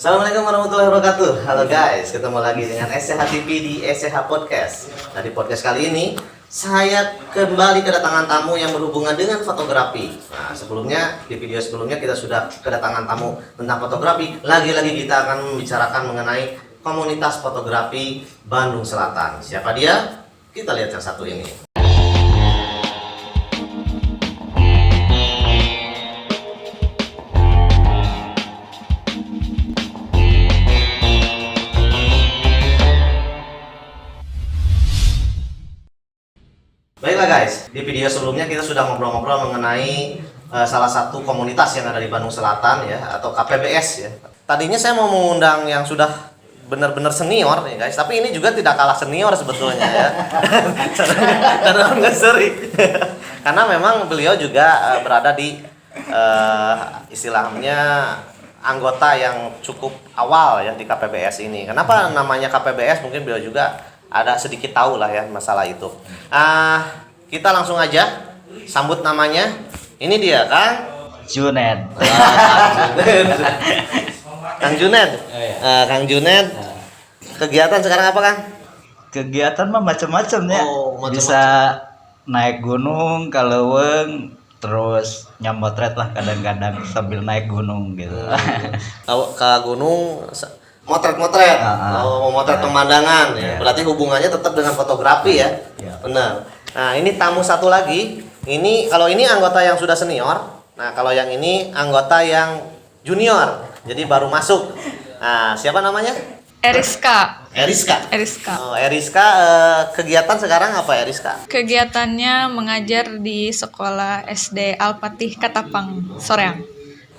Assalamualaikum warahmatullahi wabarakatuh. Halo guys, ketemu lagi dengan SCH TV di SCH Podcast. Nah, di podcast kali ini saya kembali kedatangan tamu yang berhubungan dengan fotografi. Nah, sebelumnya di video sebelumnya kita sudah kedatangan tamu tentang fotografi. Lagi-lagi kita akan membicarakan mengenai komunitas fotografi Bandung Selatan. Siapa dia? Kita lihat yang satu ini. Baiklah guys, di video sebelumnya kita sudah ngobrol-ngobrol mengenai salah satu komunitas yang ada di Bandung Selatan ya, atau KPBS ya. Tadinya saya mau mengundang yang sudah benar-benar senior nih guys, tapi ini juga tidak kalah senior sebetulnya ya. Karena nggak seri. Karena memang beliau juga berada di istilahnya anggota yang cukup awal ya di KPBS ini. Kenapa namanya KPBS? Mungkin beliau juga ada sedikit tahu lah ya masalah itu. Kita langsung aja sambut namanya. Ini dia Kang Juned. Kang Juned. Kang Juned. Kegiatan sekarang apa Kang? Kegiatan mah macam-macam ya. Macam-macam. Bisa naik gunung, kaleuweung, terus nyamotret lah kadang-kadang sambil naik gunung gitu. Ke gunung motret-motret. Motret pemandangan ya. Berarti hubungannya tetap dengan fotografi ya. Benar. Nah, ini tamu satu lagi. Kalau ini anggota yang sudah senior. Nah, kalau yang ini anggota yang junior. Jadi baru masuk. Nah, siapa namanya? Eriska. Eriska, kegiatan sekarang apa Eriska? Kegiatannya mengajar di sekolah SD Al-Patih Katapang, Soreang.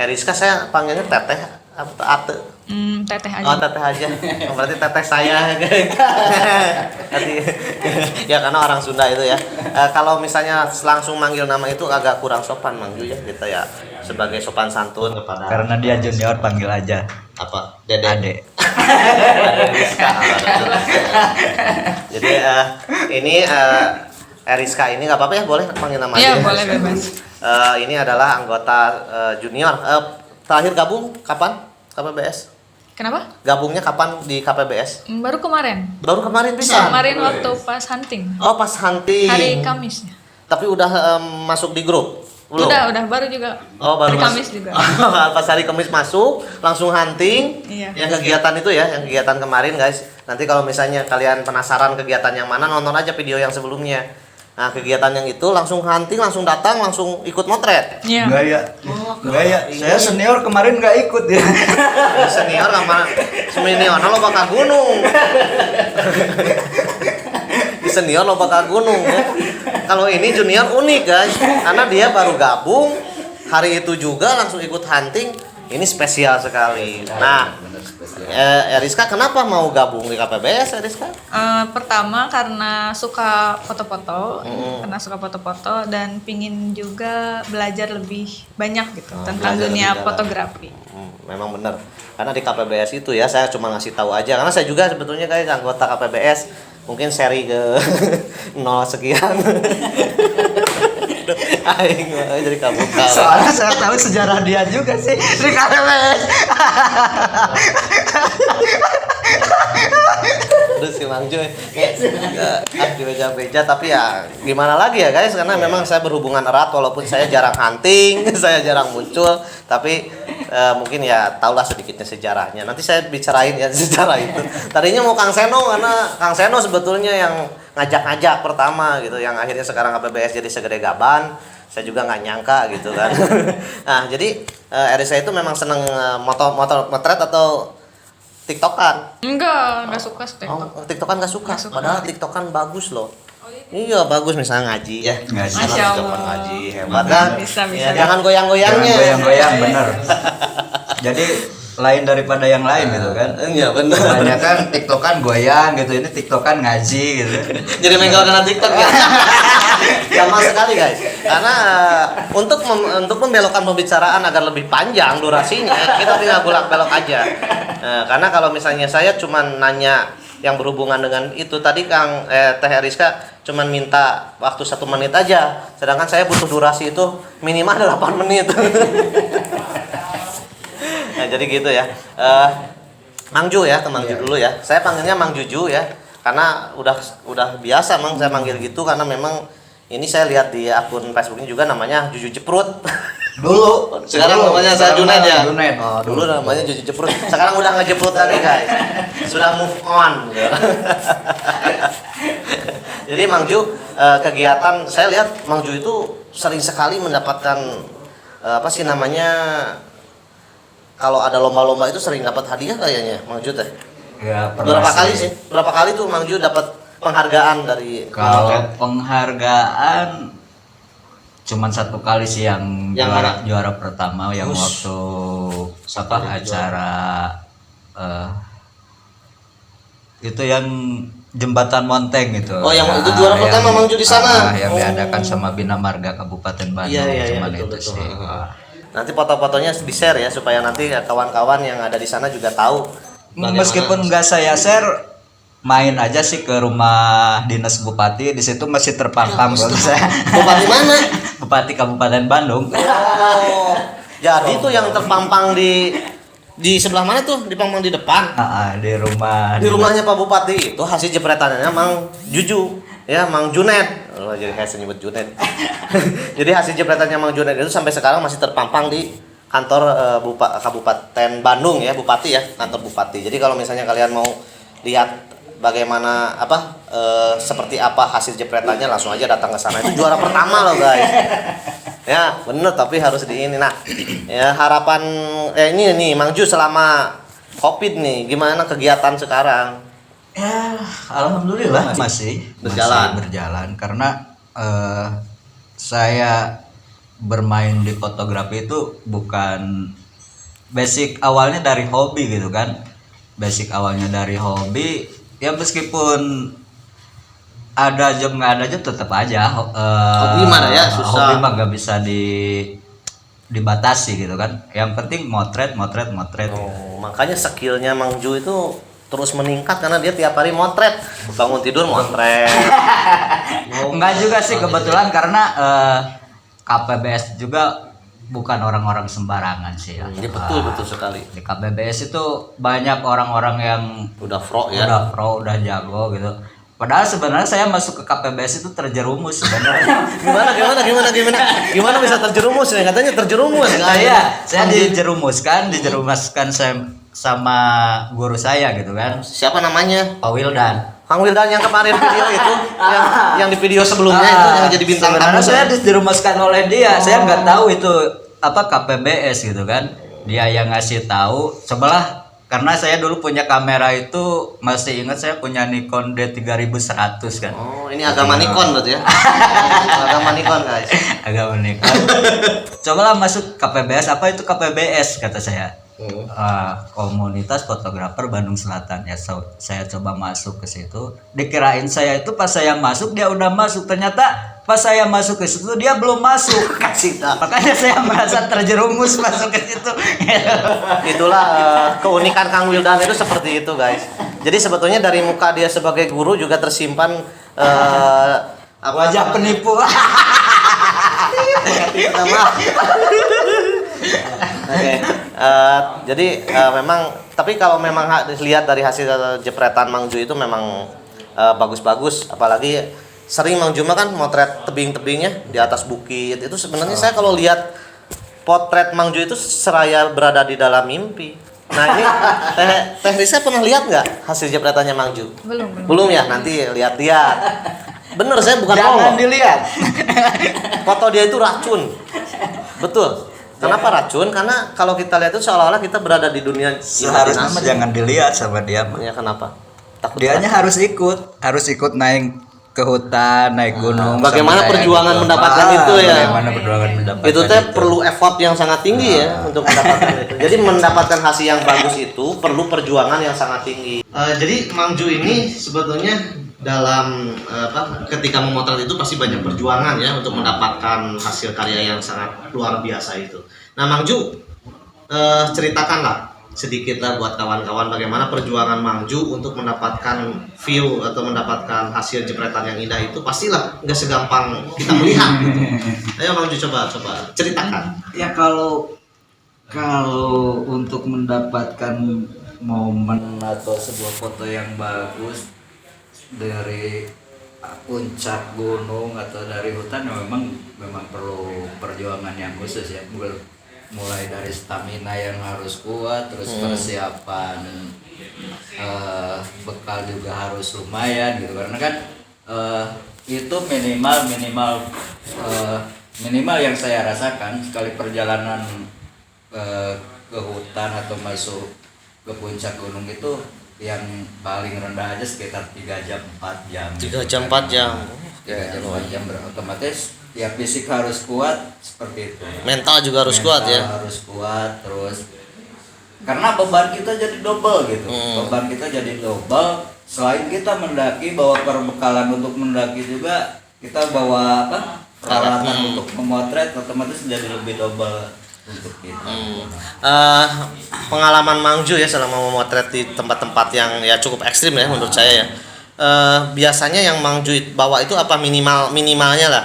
Eriska saya panggilnya Teteh atau Ate? Teteh aja. Oh, Teteh aja. Berarti Teteh saya. Ya karena orang Sunda itu ya. Kalau misalnya langsung manggil nama itu agak kurang sopan Mang Ju ya, kita ya sebagai sopan santun kepada. Karena dia junior panggil aja Apa? Dede. Ade. Eriska. Jadi ini Eriska ini nggak apa-apa ya, boleh panggil nama Iya, aja. boleh bebas. Ini adalah anggota junior. Terakhir gabung kapan? KPBS? Kenapa? Gabungnya kapan di KPBS? Baru kemarin. Baru kemarin bisa. Kemarin waktu pas hunting. Oh, pas hunting. Hari Kamis. Tapi udah masuk di grup? Belum? Udah baru juga. Oh, baru hari masuk. Kamis juga. Pas hari Kamis masuk, langsung hunting. Iya. Yang kegiatan itu ya, yang kegiatan kemarin guys. Nanti kalau misalnya kalian penasaran kegiatan yang mana, nonton aja video yang sebelumnya. Nah, kegiatan yang itu langsung hunting, langsung datang, langsung ikut motret. Iya. Enggak ya. Saya senior kemarin nggak ikut ya. Senior sama senior lo bakal gunung. Di senior lo bakal gunung ya. Kalau ini junior unik guys, karena dia baru gabung hari itu juga langsung ikut hunting. Ini spesial sekali. Nah, Eriska kenapa mau gabung di KPBS Eriska? Pertama karena suka foto-foto, dan pingin juga belajar lebih banyak gitu tentang belajar dunia lebih dalam. fotografi. Memang benar. Karena di KPBS itu ya, saya cuma ngasih tahu aja. Karena saya juga sebetulnya kayak anggota KPBS, mungkin seri ke 0 sekian. Aing jadi kabur. Soalnya saya tahu sejarah dia juga sih di KPBS. Terus si Mang Joy di beja-beja, tapi ya gimana lagi ya guys, karena memang saya berhubungan erat walaupun saya jarang hunting, saya jarang muncul, tapi mungkin ya tahulah sedikitnya sejarahnya. Nanti saya bicarain ya sejarah itu. Tadinya mau Kang Seno, karena Kang Seno sebetulnya yang ngajak-ngajak pertama gitu, yang akhirnya sekarang KPBS jadi segede gaban. Saya juga nggak nyangka gitu kan. Nah, jadi Erisa itu memang seneng motor motret atau TikTokan? Enggak suka TikTok. Oh, TikTokan nggak suka. Nggak suka. Padahal TikTokan bagus loh. Iya bagus, misalnya ngaji ya. Ngaji. Masya Allah. TikTokan ngaji hebat kan? Bisa. Ya, jangan goyang-goyangnya. Goyang-goyang bener. Jadi lain daripada yang lain gitu kan. Iya benar. Banyak kan TikTokan goyang gitu, ini TikTokan ngaji gitu. Jadi menggal kena TikTok ya. Gampang sekali guys. Karena untuk membelokkan pembicaraan agar lebih panjang durasinya, kita tinggal belok aja. Karena kalau misalnya saya cuman nanya yang berhubungan dengan itu tadi Kang Teh Eriska cuman minta waktu 1 menit aja, sedangkan saya butuh durasi itu minimal 8 menit. Nah, jadi gitu ya. Mang Ju ya, Mang Ju dulu ya. Saya panggilnya Mang Juju ya, karena udah biasa Mang saya manggil gitu karena memang ini saya lihat di akun Facebooknya juga namanya Juju Jeprut. Dulu. Sekarang namanya saya Junaid ya. Junaid. Oh, dulu namanya Juju Jeprut. Sekarang udah ngejeprut lagi guys. Sudah move on. Jadi Mang Ju kegiatan saya lihat Mang Ju itu sering sekali mendapatkan apa sih namanya, kalau ada lomba-lomba itu sering dapat hadiah kayaknya Mang Ju teh. Ya, Berapa kali sih? Berapa kali tuh Mang Ju dapat penghargaan dari Kalau penghargaan cuman 1 kali sih yang juara pertama yang waktu acara itu yang Jembatan Monteng gitu. Oh, yang itu juara pertama Mang Ju di sana. Yang diadakan sama Bina Marga Kabupaten Bandung. Iya, cuman betul, itu betul. sih. Nanti foto-fotonya di-share ya supaya nanti kawan-kawan yang ada di sana juga tahu. Meskipun nggak saya share, main aja sih ke rumah dinas bupati, di situ masih terpampang kalau saya. Bupati mana? Bupati Kabupaten Bandung. Oh, jadi tuh yang terpampang di sebelah mana tuh? Dipampang di depan. Di rumah. Di rumahnya Pak Bupati itu hasil jepretannya Mang Juju ya, Mang Junaid. Oh, jadi saya nyebut Junaid. Jadi hasil jepretannya Mang Junaid itu sampai sekarang masih terpampang di kantor Kabupaten Bandung ya, Bupati ya, kantor Bupati. Jadi kalau misalnya kalian mau lihat bagaimana seperti apa hasil jepretannya, langsung aja datang ke sana. Itu juara pertama loh guys. Ya bener, tapi harus di ini. Nah ya harapan ini nih Mang Ju selama COVID nih, gimana kegiatan sekarang? Ya, alhamdulillah masih berjalan karena saya bermain di fotografi itu bukan basic awalnya dari hobi gitu kan. Basic awalnya dari hobi, ya meskipun ada job nggak ada job tetap aja hobi mah ya susah. Hobi mah nggak bisa dibatasi gitu kan. Yang penting motret. Oh, makanya skillnya Mang Ju itu terus meningkat karena dia tiap hari motret, bangun tidur motret. Enggak juga sih kebetulan karena KPBS juga bukan orang-orang sembarangan sih ya. Ini betul sekali. Di KPBS itu banyak orang-orang yang Udah pro ya. udah jago gitu. Padahal sebenarnya saya masuk ke KPBS itu terjerumus sebenarnya. Gimana bisa terjerumus ya? Katanya terjerumus kan? Saya dijerumuskan saya sama guru saya gitu kan. Siapa namanya? Pak Wildan. Kang Wildan yang kemarin video itu, yang di video sebelumnya itu yang jadi bintang tamu. Sebenarnya saya dijerumuskan oleh dia. Saya nggak tahu itu apa KPBS gitu kan. Dia yang ngasih tahu sebelah. Karena saya dulu punya kamera itu, masih ingat saya punya Nikon D3100 kan. Oh, ini agama Nikon berarti ya? Agama Nikon guys. Agama Nikon. Cobalah masuk KPBS, apa itu KPBS kata saya. Komunitas Fotografer Bandung Selatan ya. Saya coba masuk ke situ. Dikirain saya itu pas saya masuk dia udah masuk, ternyata pas saya masuk ke situ dia belum masuk. Makanya saya merasa terjerumus masuk ke situ. Itulah keunikan Kang Wildan itu seperti itu guys. Jadi sebetulnya dari muka dia sebagai guru juga tersimpan wajah penipu. Maaf. Oke. Jadi memang, tapi kalau memang lihat dari hasil jepretan Mang Ju itu memang bagus-bagus, apalagi sering Mang Ju kan motret tebing-tebingnya di atas bukit. Itu sebenarnya saya kalau lihat potret Mang Ju itu seraya berada di dalam mimpi. Nah ini Teh Risa pernah lihat nggak hasil jepretannya Mang Ju? Belum ya, nanti lihat-lihat. Bener, saya bukan bohong. Jangan dilihat. Foto dia itu racun. Betul. Kenapa racun? Karena kalau kita lihat itu seolah-olah kita berada di dunia Seharusnya mah jangan dilihat sama dia mah. Ya kenapa? Takut Dianya harus ikut naik ke hutan, naik gunung. Bagaimana sama perjuangan gitu. mendapatkan itu ya? Bagaimana perjuangan mendapatkan itu teh perlu effort yang sangat tinggi ya untuk mendapatkan itu. Jadi mendapatkan hasil yang bagus itu perlu perjuangan yang sangat tinggi. Jadi Mang Ju ini sebetulnya dalam ketika memotret itu pasti banyak perjuangan ya untuk mendapatkan hasil karya yang sangat luar biasa itu. Nah Mang Ju, ceritakanlah sedikit lah buat kawan-kawan bagaimana perjuangan Mang Ju untuk mendapatkan view atau mendapatkan hasil jepretan yang indah itu. Pastilah nggak segampang kita melihat gitu. Ayo Mang Ju coba ceritakan. Ya kalau Kalau untuk mendapatkan momen atau sebuah foto yang bagus dari puncak gunung atau dari hutan ya memang perlu perjuangan yang khusus ya. Mulai dari stamina yang harus kuat, terus persiapan bekal juga harus lumayan gitu, karena kan itu minimal yang saya rasakan sekali perjalanan ke hutan atau masuk ke puncak gunung itu yang paling rendah aja sekitar 3 jam 4 jam 3 jam 4 jam 3 jam 4 jam otomatis ya fisik harus kuat seperti itu, mental juga harus kuat ya, harus kuat terus karena beban kita jadi double gitu. Beban kita jadi double, selain kita mendaki bawa perbekalan untuk mendaki juga kita bawa peralatan untuk memotret, otomatis jadi lebih double untuk kita. Pengalaman Mangju ya selama memotret di tempat-tempat yang ya cukup ekstrim ya menurut saya ya. Biasanya yang Mangju bawa itu apa minimalnya lah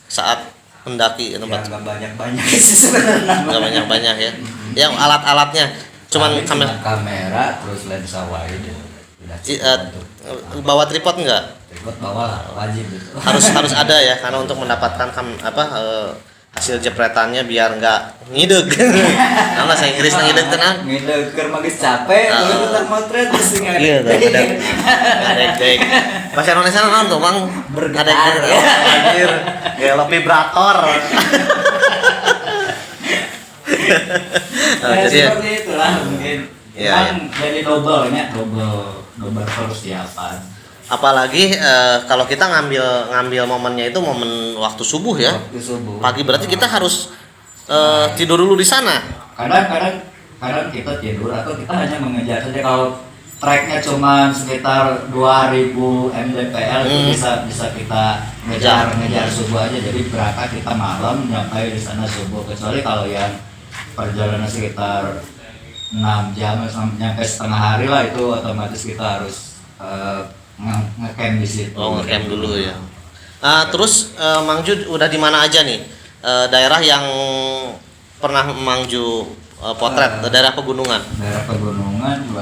saat mendaki tempat? Ya, nggak banyak sih sebenarnya. Nggak banyak ya. Yang alat-alatnya cuman kamera terus lensa wide. Bawa tripod enggak? Tripod bawa lah, wajib gitu. Harus ada ya karena untuk mendapatkan hasil jepretannya biar nggak ngideg. Nama saya Inggris ngideg tenang. Ngideg keur magis capek, kalau kita motret terus Iya tuh, ngadeg. Bahasa Indonesia naon tuh, Bang? Ngadeg. Anjir, kayak vibrator. Jadi seperti itulah mungkin. Iya. Jadi double persiapan. Apalagi kalau kita ngambil momennya itu momen waktu subuh ya. Waktu subuh. Pagi berarti kita harus tidur dulu di sana. Kadang kita tidur atau kita hanya mengejar saja. Kalau treknya cuma sekitar 2000 mdpl itu bisa kita ngejar subuh aja. Jadi berangkat kita malam nyampe di sana subuh. Kecuali kalau yang perjalanan sekitar 6 jam sampai setengah hari lah, itu otomatis kita harus ngecamp di situ. Oh, ngecamp dulu ya. Terus Mangju udah di mana aja nih? Daerah yang pernah Mangju potret, daerah pegunungan. Daerah pegunungan,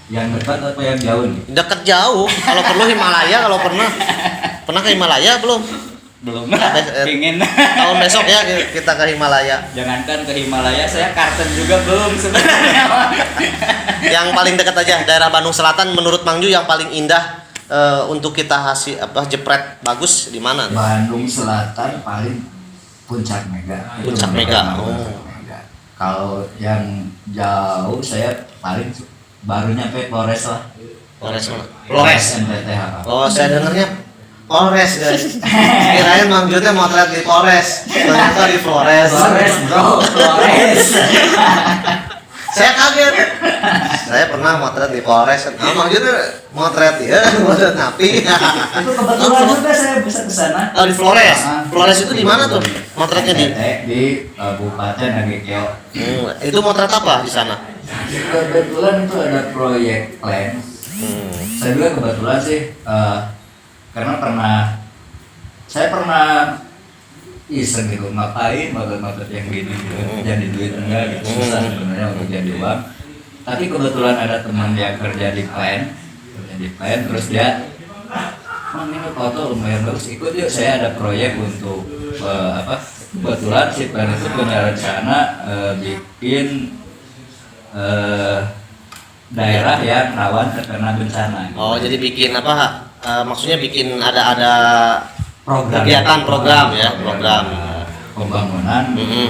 yang dekat atau yang jauh nih? Dekat jauh. Kalau perlu Himalaya, kalau pernah ke Himalaya belum? Belum. Pingin. Tahun besok ya kita ke Himalaya. Jangankan ke Himalaya, saya Kartens juga belum sebenarnya. Yang paling dekat aja daerah Bandung Selatan menurut Mangju yang paling indah untuk kita jepret bagus di mana? Bandung Selatan paling Puncak Mega. Puncak Mega. Kalau yang jauh saya paling baru nyampe Flores lah. Flores NTTH. Oh, saya dengarnya Polres guys. Kirain Mangju teh motret di Polres. Ternyata di Flores. Flores. Saya kaget. Saya pernah motret di Polres. Mangju teh motret ya, motret napi. Itu kebetulan juga saya bisa ke sana. Oh, di Flores. Flores itu di mana tuh? Motretnya di Kabupaten Nagekeo. Itu motret apa di sana? Kebetulan itu ada proyek plan. Saya juga kebetulan sih karena saya pernah iseng gitu ngapain motret yang gini gitu, jadi duit enggak gitu, susah sebenarnya untuk jadi uang. Tapi kebetulan ada teman yang kerja di plan terus dia ini foto lumayan bagus, ikut yuk. Saya ada proyek untuk kebetulan si plan itu punya rencana bikin daerah yang rawan terkena bencana. Oh, jadi bikin apa? Maksudnya bikin ada program program pembangunan di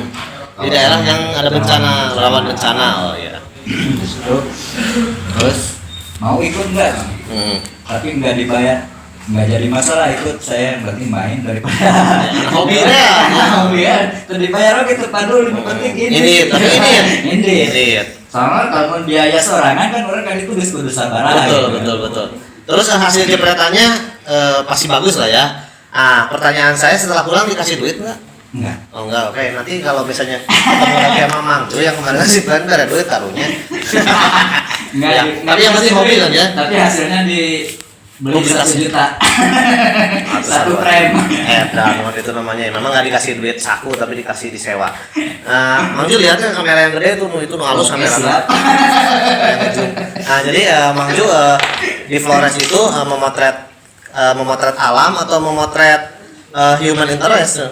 daerah yang ada bencana, rawan bencana. Oh iya. Terus mau ikut nggak? Tapi nggak dibayar, nggak jadi masalah, ikut. Saya yang penting main daripada hobinya. Hobinya tuh dibayar gitu, padahal lebih penting ini. Sama kalau biaya sorangan kan orang kan itu kudu sabar. Betul. Terus hasil jepretannya pasti bagus lah ya. Pertanyaan saya, setelah pulang dikasih duit nggak? Enggak. Oh enggak, oke. Nanti kalau misalnya ketemu lagi sama Mangju yang kemarin ngasih plan nggak ada duit taruhnya. Enggak, Tapi yang penting hobi kan ya. Tapi hasilnya beli 1 juta. Satu frame. Dan waktu itu namanya memang nggak dikasih duit saku tapi dikasih disewa. Mang Ju lihatnya kamera yang gede itu halus kamera. Nah jadi Mang Ju di Flores itu memotret alam atau memotret human interest?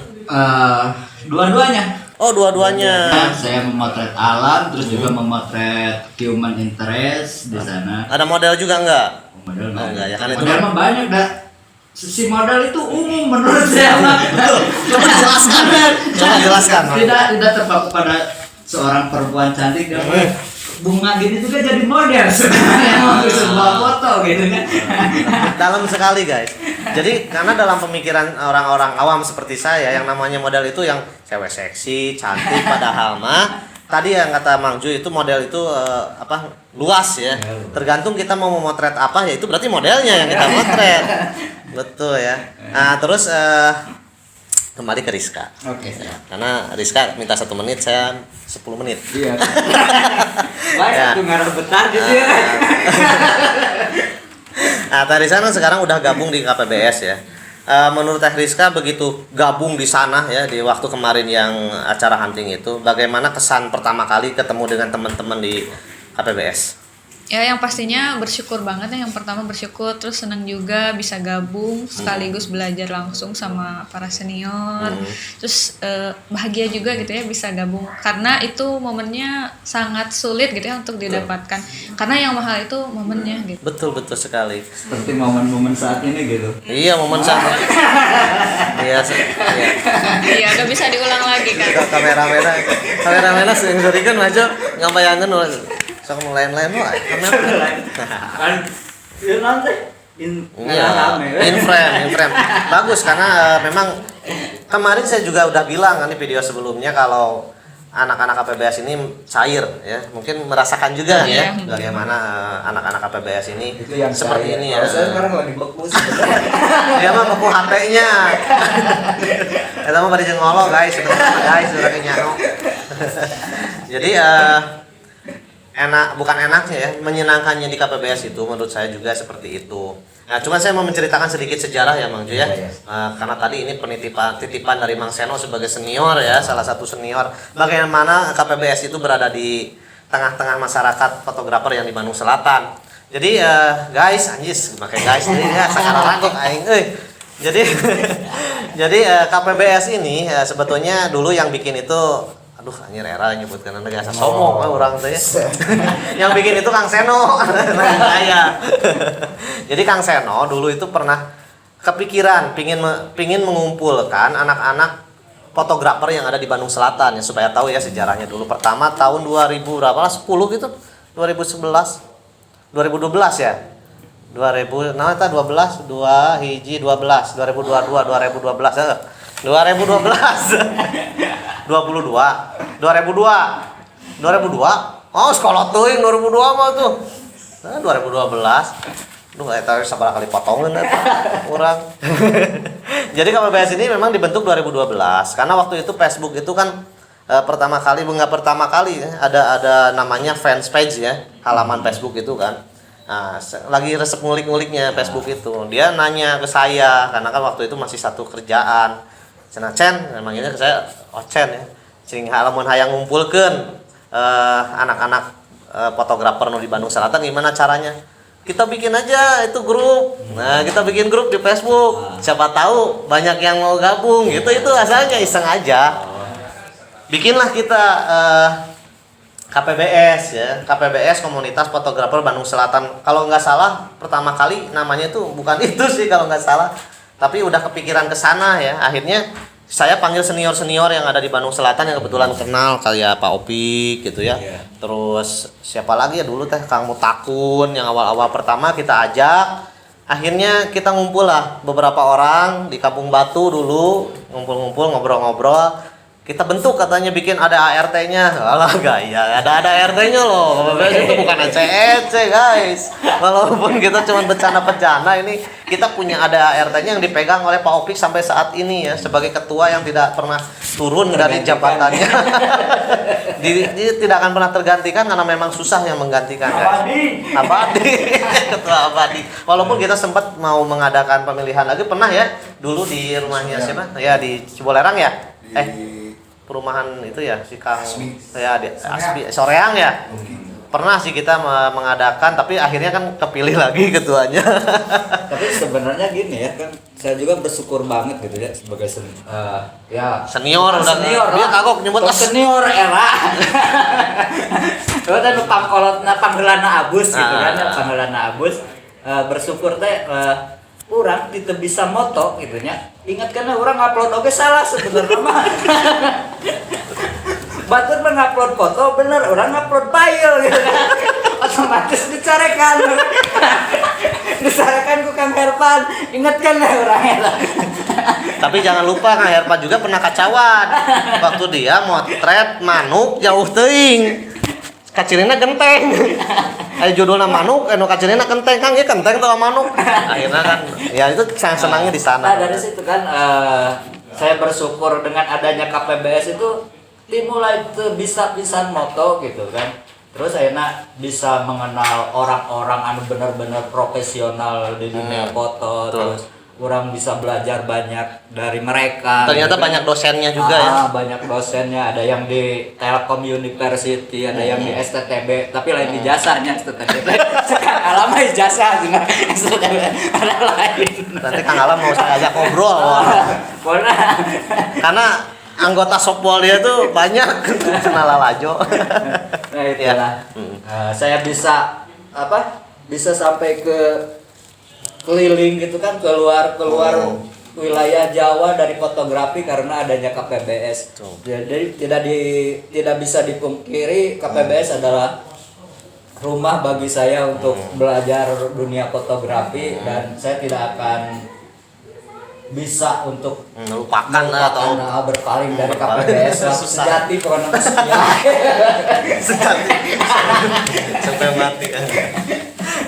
Dua-duanya. Oh dua-duanya. Saya memotret alam, terus juga memotret human interest di sana. Ada model juga nggak? Model enggak ya kan itu. Model mah banyak dah. Si model itu umum menurut saya mah. Coba jelaskan. Tidak terpaku pada seorang perempuan cantik dan bunga gini juga jadi model sebenarnya mau sebuah foto gitu kan. Dalam sekali guys. Jadi karena dalam pemikiran orang-orang awam seperti saya yang namanya model itu yang cewek seksi, cantik padahal mah tadi yang kata Mang Ju itu model itu luas ya. Tergantung kita mau memotret apa ya itu berarti modelnya yang kita motret. Betul ya. Nah, terus kembali ke Rizka. Oke. Karena Rizka minta 1 menit, saya 10 menit. Iya. Banyak tuh ngarep betah gitu ya. Nah, Teh Rizka kan sekarang udah gabung di KPBS ya. Menurut Teh Rizka begitu gabung di sana ya di waktu kemarin yang acara hunting itu, bagaimana kesan pertama kali ketemu dengan teman-teman di KPBS? Ya yang pastinya bersyukur banget ya, yang pertama bersyukur, terus senang juga bisa gabung sekaligus belajar langsung sama para senior, terus bahagia juga gitu ya bisa gabung karena itu momennya sangat sulit gitu ya untuk didapatkan karena yang mahal itu momennya gitu. Betul sekali. Seperti momen-momen saat ini gitu. Iya momen saat iya Iya gak bisa diulang lagi kan. kamera sering kan maju ngabayangin sok lain-lain loh kamera Kan ya nanti in frame bagus karena memang kemarin saya juga udah bilang kan di video sebelumnya kalau anak-anak KPBS ini cair ya mungkin merasakan juga ya bagaimana anak-anak KPBS ini seperti ini ya. Saya sekarang lagi beku sih. Dia mah beku HP-nya. Kita mah pada jengolo guys, udah nyano. Jadi bukan enaknya ya, menyenangkannya di KPBS itu menurut saya juga seperti itu. Nah, cuman saya mau menceritakan sedikit sejarah ya Mang Ju ya. Karena tadi ini titipan dari Mang Seno sebagai senior ya, salah satu senior. Bagaimana KPBS itu berada di tengah-tengah masyarakat fotografer yang di Bandung Selatan. Jadi guys, anjis, pakai guys ini ya sekarang rangkut aing euy. Jadi KPBS ini sebetulnya dulu yang bikin itu aduh anjir era nyebutkan anda asa sombong orang teh yang bikin itu Kang Seno saya. Jadi Kang Seno dulu itu pernah kepikiran pingin mengumpulkan anak-anak fotografer yang ada di Bandung Selatan ya supaya tahu ya sejarahnya dulu. Pertama tahun 2000 berapa lah 10 gitu 2011 2012 ya 2000 nah eta 12 2 hiji 12 2022 2012 2012 2002 oh sekolah tuh yang 2002 mah tuh nah, 2012 Duh nggak tahu sabar kali potongan orang jadi KPBS ini memang dibentuk 2012 karena waktu itu Facebook itu kan pertama kali ada namanya fans page ya halaman Facebook itu kan. Nah, lagi resep ngulik-nguliknya Facebook itu dia nanya ke saya karena kan waktu itu masih satu kerjaan cenah Cen, manggilnya ke saya Ocen ya. Cing halamun hayang ngumpulkeun anak-anak fotografer di Bandung Selatan gimana caranya? Kita bikin aja itu grup. Nah, kita bikin grup di Facebook. Siapa tahu banyak yang mau gabung gitu itu asalnya iseng aja. Bikinlah kita KPBS ya. KPBS Komunitas Fotografer Bandung Selatan. Kalau nggak salah pertama kali namanya itu bukan itu sih kalau nggak salah. Tapi udah kepikiran ke sana ya. Akhirnya saya panggil senior-senior yang ada di Bandung Selatan yang kebetulan kenal kayak Pak Opik gitu ya. Terus siapa lagi ya dulu teh Kang Mutakun yang awal-awal pertama kita ajak. Akhirnya kita ngumpul lah beberapa orang di Kampung Batu dulu, ngumpul-ngumpul ngobrol-ngobrol. Kita bentuk katanya bikin ada ART-nya. Alah gaya, ada ART-nya loh. KPBS itu bukan EC guys. Walaupun kita cuma bercanda-bercanda ini kita punya ada ART-nya yang dipegang oleh Pak Opik sampai saat ini ya sebagai ketua yang tidak pernah turun dari jabatannya. Dia tidak akan pernah tergantikan karena memang susah yang menggantikan, guys. Abadi. Ketua Abadi. Walaupun kita sempat mau mengadakan pemilihan lagi, pernah ya dulu di rumahnya siapa? Ya di Cibolerang ya. Perumahan itu ya si Kang ya di Asbi Soreang ya. Pernah sih kita mengadakan, tapi akhirnya kan kepilih lagi ketuanya. Tapi sebenarnya gini ya kan, saya juga bersyukur banget gitu ya sebagai ya Senior udah senior dia lah. kagok nyebut Senior era. Itu kan pangkolotna panggelana abus gitu kan, panggelana abus. Bersyukur teh orang tidak bisa moto gitu nya. Ingat karena orang upload oke salah sebenarnya mah. Batur mengupload foto bener, orang upload file gitu kan. Otomatis dicarekan. Dicarekan ku Kang Herpan. Ingat kan lah orangnya. Tapi jangan lupa Kang Herpan juga pernah kacauan. Waktu dia motret manuk jauh teuing. Kacirina genteng. Ayo judulnya manuk, anu kacirina genteng, Kang ieu genteng teh manuk. Akhirnya kan ya itu senangnya di sana. Nah, dari situ kan saya bersyukur dengan adanya KPBS itu dimulai bisa moto gitu kan. Terus akhirnya bisa mengenal orang-orang anu benar-benar profesional di dunia foto. Terus orang bisa belajar banyak dari mereka. Ternyata gitu. banyak dosennya juga ya. Banyak dosennya, ada yang di Telkom University, ada yang di STTB, tapi lain ijazahnya STTB. Sekarang alama ijazah juga STTB ada lain. Nanti Kang Alam mau saya ajak ngobrol. Boleh. Karena anggota softball dia tuh banyak cenalalajo. Nah itulah. Saya bisa bisa sampai ke keliling gitu kan, keluar wilayah Jawa dari fotografi karena adanya KPBS. Jadi tidak bisa dipungkiri KPBS adalah rumah bagi saya untuk belajar dunia fotografi dan saya tidak akan bisa untuk melupakan atau berpaling dari KPBS. Sejati pokoknya setia. sejati sampai mati kan.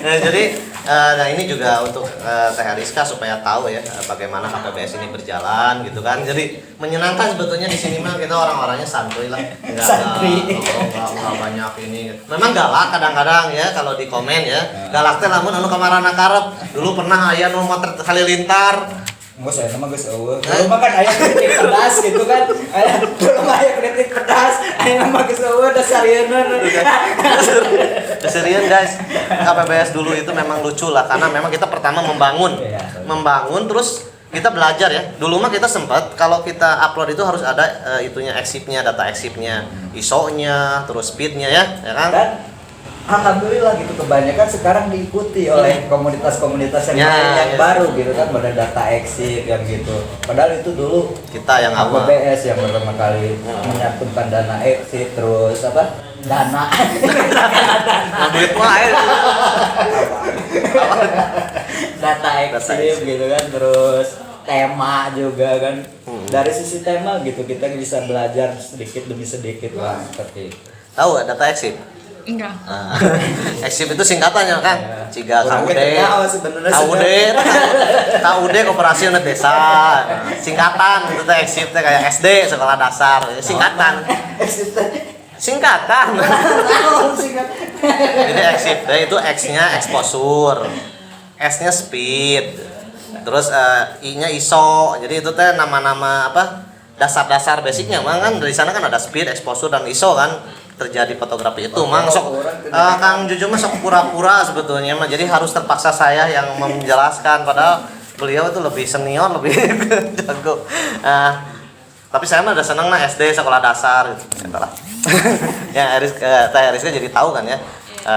Nah, jadi nah ini juga untuk Teh Ariska supaya tahu ya bagaimana KPBS ini berjalan gitu kan. Jadi menyenangkan sebetulnya di sini mah kita orang-orangnya santuy lah. Enggak banyak ini. Memang galak kadang-kadang ya kalau di komen ya. Galak teh lamun anu kamarana karep. Dulu pernah aya nu motor halilintar. Enggak saya nama guys eueuh. Dulu mah kan aya kritik pedas gitu kan. Dulu mah aya kritik pedas, aya nama geus eueuh dasarieun. Serius guys, KPBS dulu itu memang lucu lah karena memang kita pertama membangun terus kita belajar ya. Dulu mah kita sempat kalau kita upload itu harus ada itunya exifnya, data exifnya, ISO-nya, terus speed-nya ya kan? Dan alhamdulillah gitu kebanyakan sekarang diikuti oleh komunitas-komunitas yang baru gitu kan, pada data exif yang gitu. Padahal itu dulu kita yang awal KPBS yang pertama kali menyatukan dana exif terus dana duit wae data exif gitu kan, terus tema juga kan. Dari sisi tema gitu kita bisa belajar sedikit demi sedikit lah seperti itu. Tahu data exif? Enggak. Exif itu singkatannya kan? Ciga KUD. KUD Koperasi Unit Desa. Singkatan itu teh exif teh kayak SD sekolah dasar. Singkatan. Singkatan. Jadi exif teh itu X-nya exposure. S-nya speed. Terus I-nya ISO. Jadi itu teh nama-nama dasar-dasar basicnya kan dari sana kan ada speed, exposure dan ISO kan. Terjadi fotografi itu mang sok Kang Juju mah sok pura-pura sebetulnya mah, jadi harus terpaksa saya yang menjelaskan padahal beliau itu lebih senior, lebih jago. Tapi saya mah udah seneng lah SD sekolah dasar gitu. Entahlah. Ya Teh Ariska jadi tahu kan ya.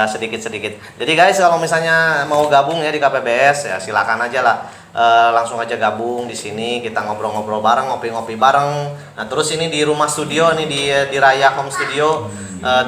Sedikit-sedikit. Jadi guys kalau misalnya mau gabung ya di KPBS ya silakan aja lah. Langsung aja gabung di sini, kita ngobrol-ngobrol bareng, ngopi-ngopi bareng. Nah, terus ini di rumah studio nih di Raya Home Studio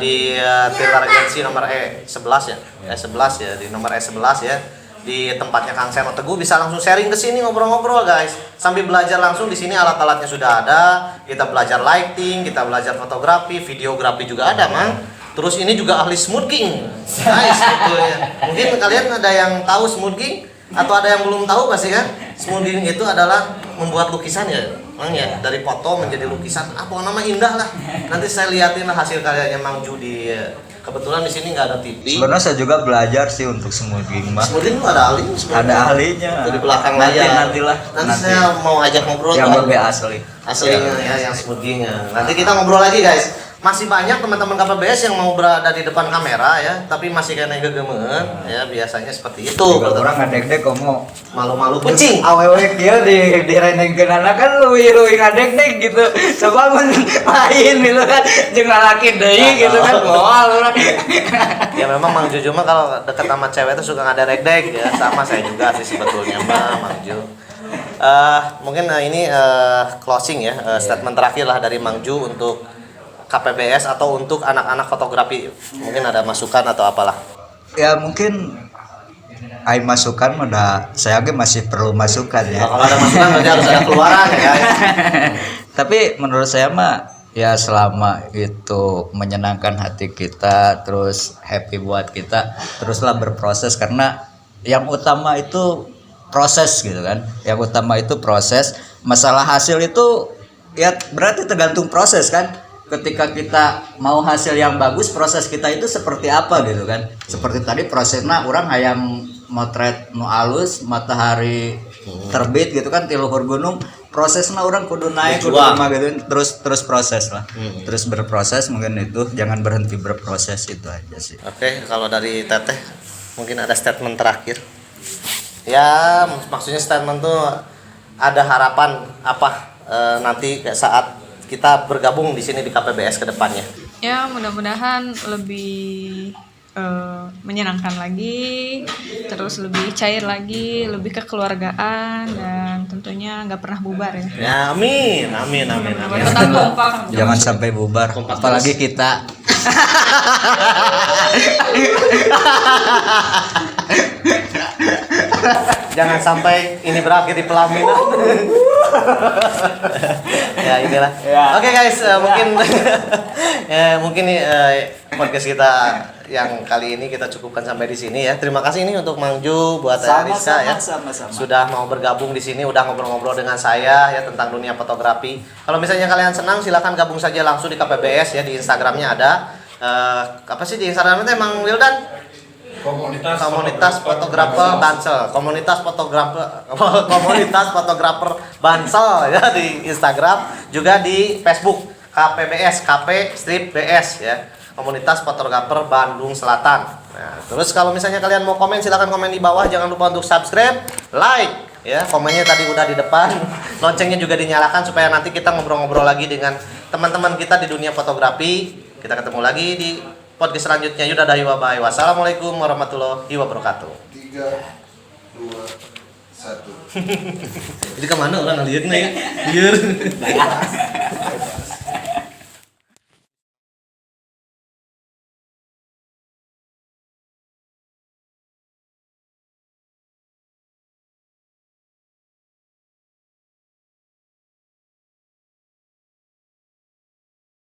di Tirta Regency nomor E11 ya. E11 ya, di nomor E11 ya. Di tempatnya Kang Seno Teguh bisa langsung sharing ke sini ngobrol-ngobrol guys. Sambil belajar langsung di sini alat-alatnya sudah ada. Kita belajar lighting, kita belajar fotografi, videografi juga ada, Mang. Terus ini juga ahli smoothing. Guys, gitu ya. Mungkin kalian ada yang tahu smoothing? Atau ada yang belum tahu pasti kan? Smoothing itu adalah membuat lukisan ya. Mang ya, dari foto menjadi lukisan, apa nama indah lah. Nanti saya liatin lah hasil karyanya Mang Ju di kebetulan di sini nggak ada TV. Sebenarnya saya juga belajar sih untuk smoothing mah. Smoothing lu ada ahlinya. Ada ahlinya. Di belakang nanti, layar. Nantilah. Nanti saya mau ajak ngobrol yang tuh. lebih asli. Aslinya ya, yang smoothing. Nanti kita ngobrol lagi guys. Masih banyak teman-teman KPBS yang mau berada di depan kamera ya, tapi masih kena gegemen ya, biasanya seperti itu. Orang ngadek-dek komo Malu-malu kucing. awewe kieu di renengkeun anak kan leuwih ngadek-dek gitu. Coba mun main gitu kan jeung lalaki deui gitu kan moal urang. Ya memang Mang Juju mah kalau deket sama cewek itu suka ngadek-dek ya, sama saya juga sih sebetulnya mah Mang Ju. Mungkin ini closing ya, statement terakhir lah dari Mang Ju untuk KPBS atau untuk anak-anak fotografi. Mungkin ada masukan atau apalah. Ya mungkin ai masukan mah saya ge masih perlu masukan ya. Kalau ada masukan berarti harus ada keluaran ya guys. Tapi menurut saya mah ya selama itu menyenangkan hati kita, terus happy buat kita, teruslah berproses karena yang utama itu proses gitu kan. Yang utama itu proses. Masalah hasil itu ya berarti tergantung proses kan. Ketika kita mau hasil yang bagus, proses kita itu seperti apa gitu kan. Seperti tadi prosesnya orang hayang motret nu alus, matahari terbit gitu kan di luhur gunung, prosesnya orang kudu naik kudu mah gitu, terus proses lah. Terus berproses, mungkin itu jangan berhenti berproses, itu aja sih. Oke, kalau dari Teteh mungkin ada statement terakhir. Ya, maksudnya statement tuh ada harapan apa nanti saat kita bergabung di sini di KPBS ke depannya. Ya mudah-mudahan lebih menyenangkan lagi, terus lebih cair lagi, lebih kekeluargaan, dan tentunya nggak pernah bubar ya. Ya amin. Tetap kompak. Jangan sampai bubar, apalagi kita. Jangan sampai ini berakhir di pelaminan. Ya inilah. Oke guys, mungkin podcast kita yang kali ini kita cukupkan sampai di sini ya. Terima kasih nih untuk Mang Ju, buat Rizka ya. Sama-sama. Sudah mau bergabung di sini, udah ngobrol-ngobrol dengan saya ya tentang dunia fotografi. Kalau misalnya kalian senang, silakan gabung saja langsung di KPBS ya, di Instagramnya ada. Apa sih di Instagramnya Mang Wildan? Komunitas fotografer Bansel, komunitas fotografer Bansel ya di Instagram, juga di Facebook KPBS, KP-BS ya, komunitas fotografer Bandung Selatan. Nah, terus kalau misalnya kalian mau komen, silakan komen di bawah, jangan lupa untuk subscribe, like ya, komennya tadi udah di depan, loncengnya juga dinyalakan supaya nanti kita ngobrol-ngobrol lagi dengan teman-teman kita di dunia fotografi. Kita ketemu lagi di podcast selanjutnya. Yuda dahi wa bye. Wassalamualaikum warahmatullahi wabarakatuh. 3, 2, 1. Jadi kemana orang ngeliatnya ya? Biar.